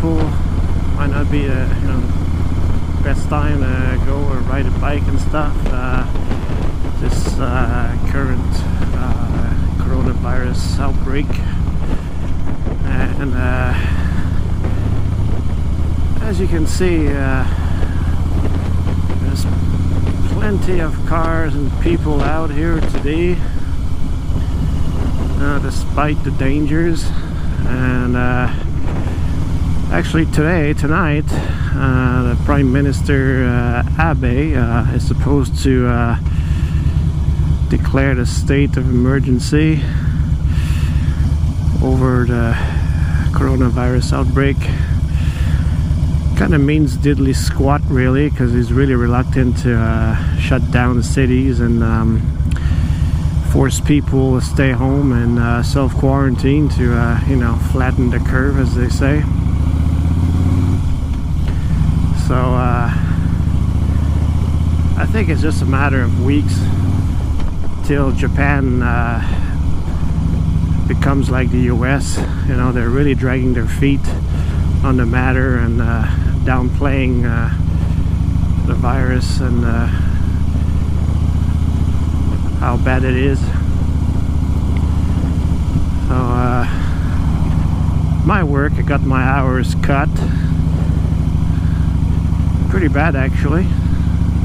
people, might not be the best time to go or ride a bike and stuff. This current coronavirus outbreak, and as you can see, there's plenty of cars and people out here today, despite the dangers. And actually tonight, the Prime Minister Abe is supposed to declare the state of emergency over the coronavirus outbreak. Kind of means diddly squat, really, because he's really reluctant to shut down the cities and force people to stay home and self-quarantine to flatten the curve, as they say. So I think it's just a matter of weeks till Japan becomes like the US. They're really dragging their feet on the matter and downplaying the virus and how bad it is. So my work, I got my hours cut pretty bad, actually.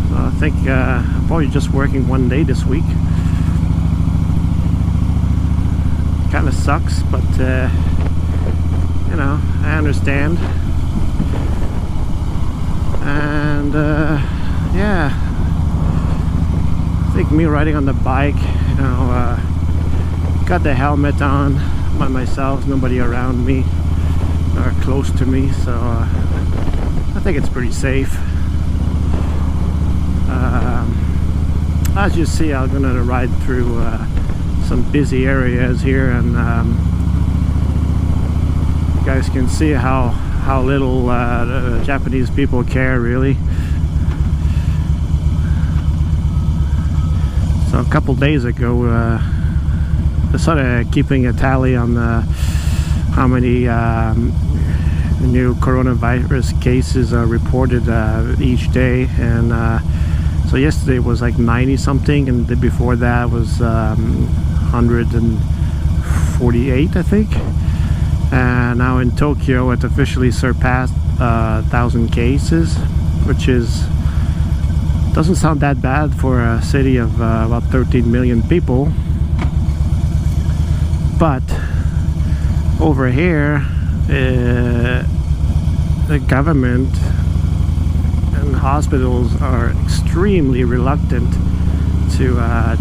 So I think I'm probably just working one day this week. Kind of sucks, but I understand. And yeah, I think me riding on the bike, got the helmet on by myself, nobody around me or close to me, so I think it's pretty safe. As you see, I'm gonna ride through some busy areas here, and you guys can see how little the Japanese people care, really. So a couple days ago, I started keeping a tally on how many new coronavirus cases are reported each day, and so yesterday was like 90 something, and the before that was 148, I think. And now in Tokyo it officially surpassed 1,000 cases, which doesn't sound that bad for a city of about 13 million people. But over here, the government and hospitals are extremely reluctant to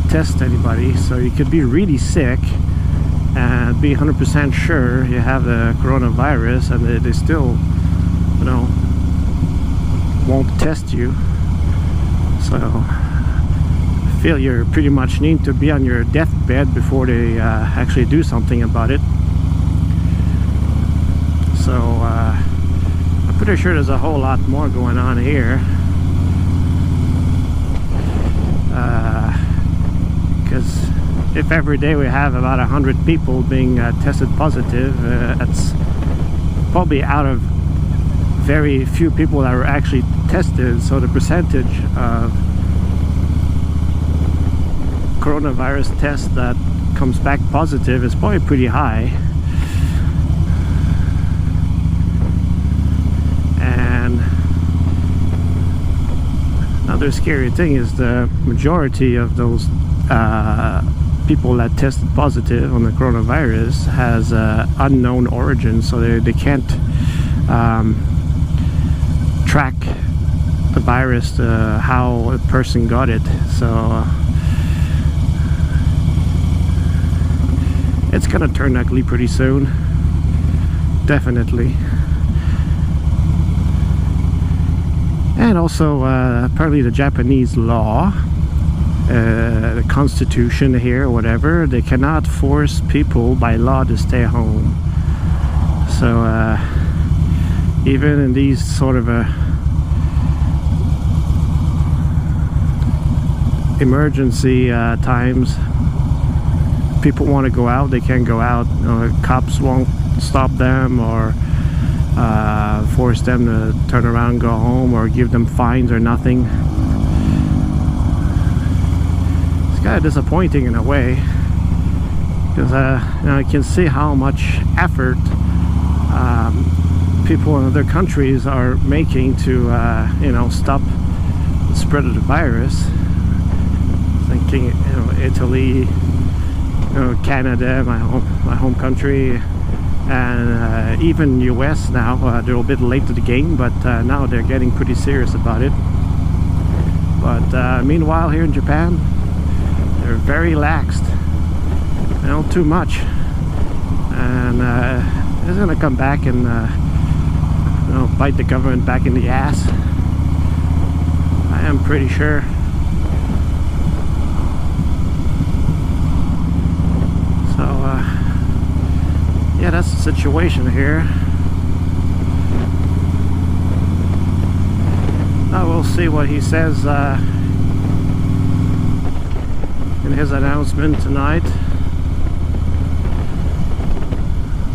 test anybody, so you could be really sick and be 100% sure you have the coronavirus, and they still won't test you. So I feel you pretty much need to be on your deathbed before they actually do something about it. So I'm pretty sure there's a whole lot more going on here, because if every day we have about 100 people being tested positive, that's probably out of very few people that were actually tested. So the percentage of coronavirus test that comes back positive is probably pretty high. And another scary thing is the majority of those people that tested positive on the coronavirus has unknown origin, so they can't track the virus, how a person got it. So it's gonna turn ugly pretty soon, definitely. And also apparently the Japanese law, the constitution here or whatever, they cannot force people by law to stay home. So even in these sort of emergency times, people want to go out, they can't go out. Cops won't stop them, or force them to turn around and go home, or give them fines or nothing. It's kind of disappointing in a way, because you can see how much effort people in other countries are making to stop the spread of the virus. Thinking, Italy, Canada, my home country, and even US now. They're a bit late to the game, but now they're getting pretty serious about it. But meanwhile, here in Japan, they're very laxed. Too much, and it's gonna come back and bite the government back in the ass. I am pretty sure. So yeah, that's the situation here. Now we'll see what he says in his announcement tonight.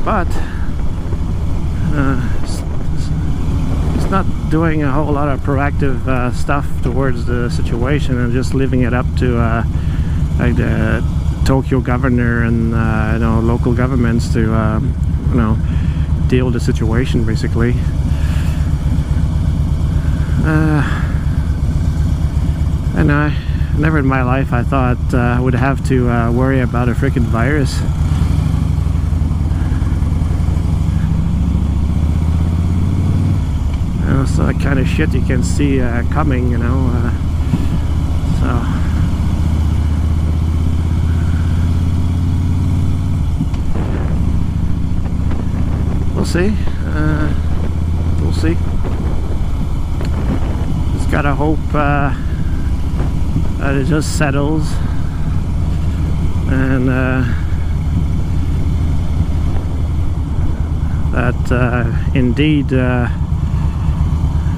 But it's not doing a whole lot of proactive stuff towards the situation, and just leaving it up to like the Tokyo governor and local governments to deal with the situation, basically. And never in my life I thought I would have to worry about a freaking virus. So that kind of shit you can see coming, so we'll see. We'll see. Just gotta hope that it just settles, and that indeed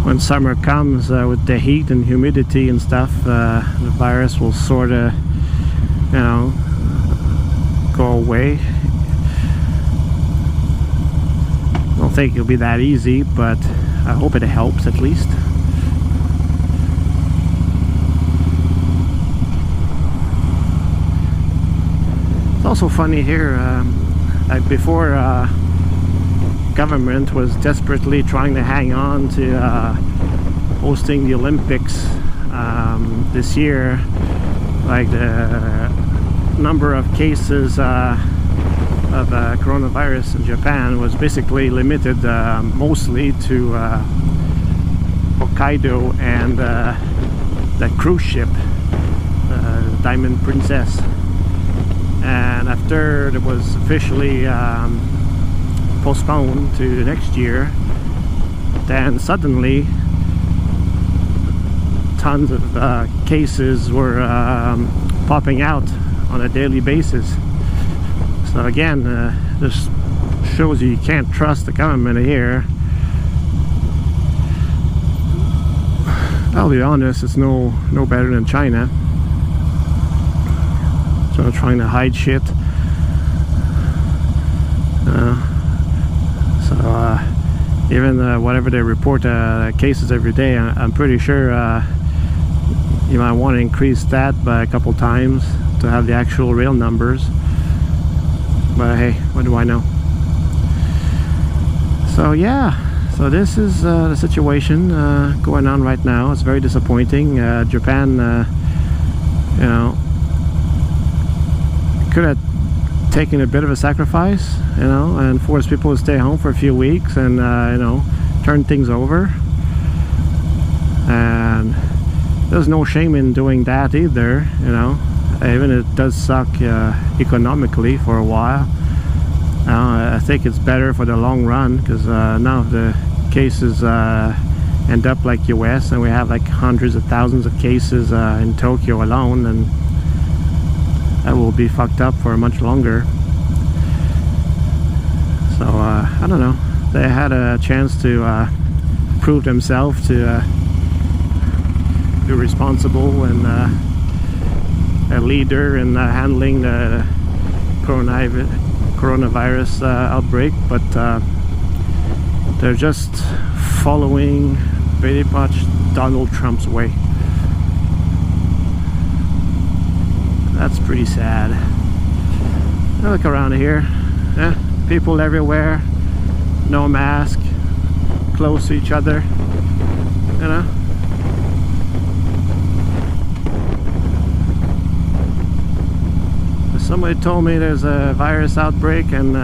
when summer comes, with the heat and humidity and stuff, the virus will sort of, go away. I don't think it'll be that easy, but I hope it helps at least. It's also funny here, like before, government was desperately trying to hang on to hosting the Olympics this year. Like the number of cases of coronavirus in Japan was basically limited mostly to Hokkaido and that cruise ship, Diamond Princess. And after it was officially postponed to the next year, then suddenly tons of cases were popping out on a daily basis. So again, this shows you can't trust the government here. I'll be honest, it's no better than China. So trying to hide shit. Even whatever they report cases every day, I'm pretty sure you might want to increase that by a couple times to have the actual real numbers. But hey, what do I know? So yeah, so this is the situation going on right now. It's very disappointing. Japan, could have taken a bit of a sacrifice, and forced people to stay home for a few weeks and turn things over. And there's no shame in doing that either, even it does suck economically for a while. I think it's better for the long run, because now if the cases end up like US, and we have like hundreds of thousands of cases in Tokyo alone, and that will be fucked up for much longer. So I don't know, they had a chance to prove themselves to be responsible and a leader in handling the coronavirus outbreak, but They're just following pretty much Donald Trump's way. That's pretty sad. Look around here, yeah, people everywhere, no mask, close to each other, you know. Somebody told me there's a virus outbreak and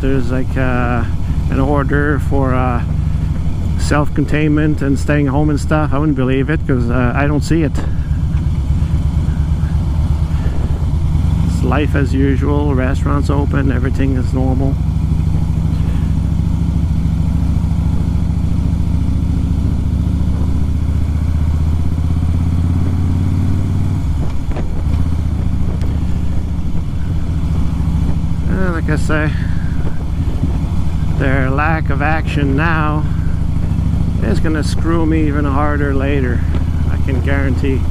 there's like an order for self-containment and staying home and stuff. I wouldn't believe it because I don't see it. It's life as usual, restaurants open, everything is normal. Like I say, their lack of action now is gonna screw me even harder later, I can guarantee.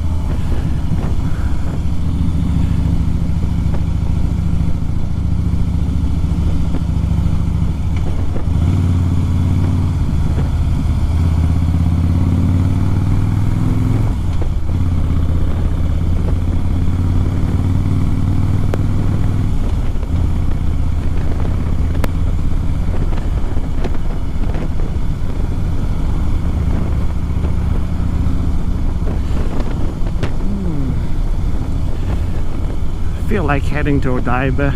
Feel like heading to Odaiba.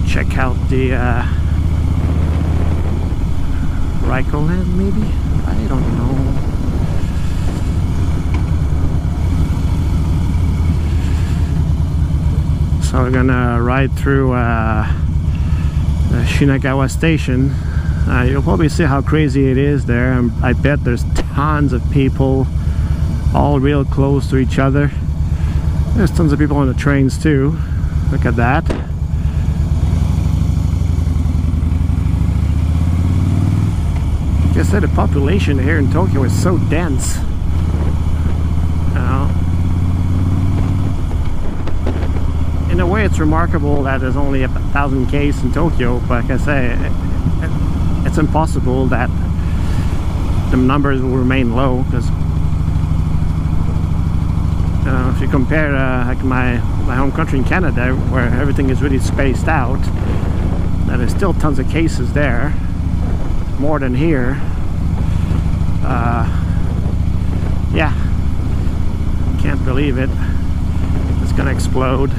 Check out the Rykoland maybe? I don't know. So we're gonna ride through the Shinagawa station. You'll probably see how crazy it is there. I bet there's tons of people all real close to each other. There's tons of people on the trains too. Look at that. Like I said, the population here in Tokyo is so dense. You know? In a way, it's remarkable that there's only 1,000 cases in Tokyo, but like I say, it's impossible that the numbers will remain low, because if you compare like my home country in Canada, where everything is really spaced out, there's still tons of cases there, more than here. Yeah, can't believe it. It's gonna explode,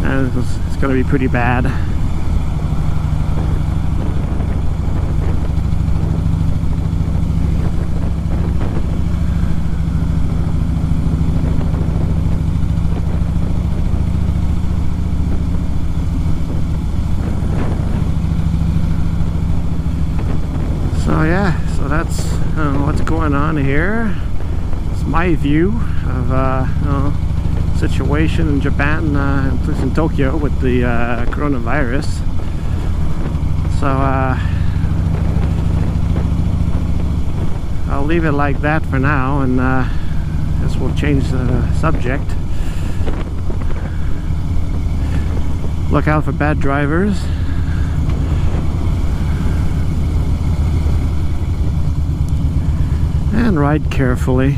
and it's gonna be pretty bad. So yeah, so that's what's going on here. It's my view of situation in Japan, at least in Tokyo, with the coronavirus. So I'll leave it like that for now, and this will change the subject. Look out for bad drivers. And ride carefully.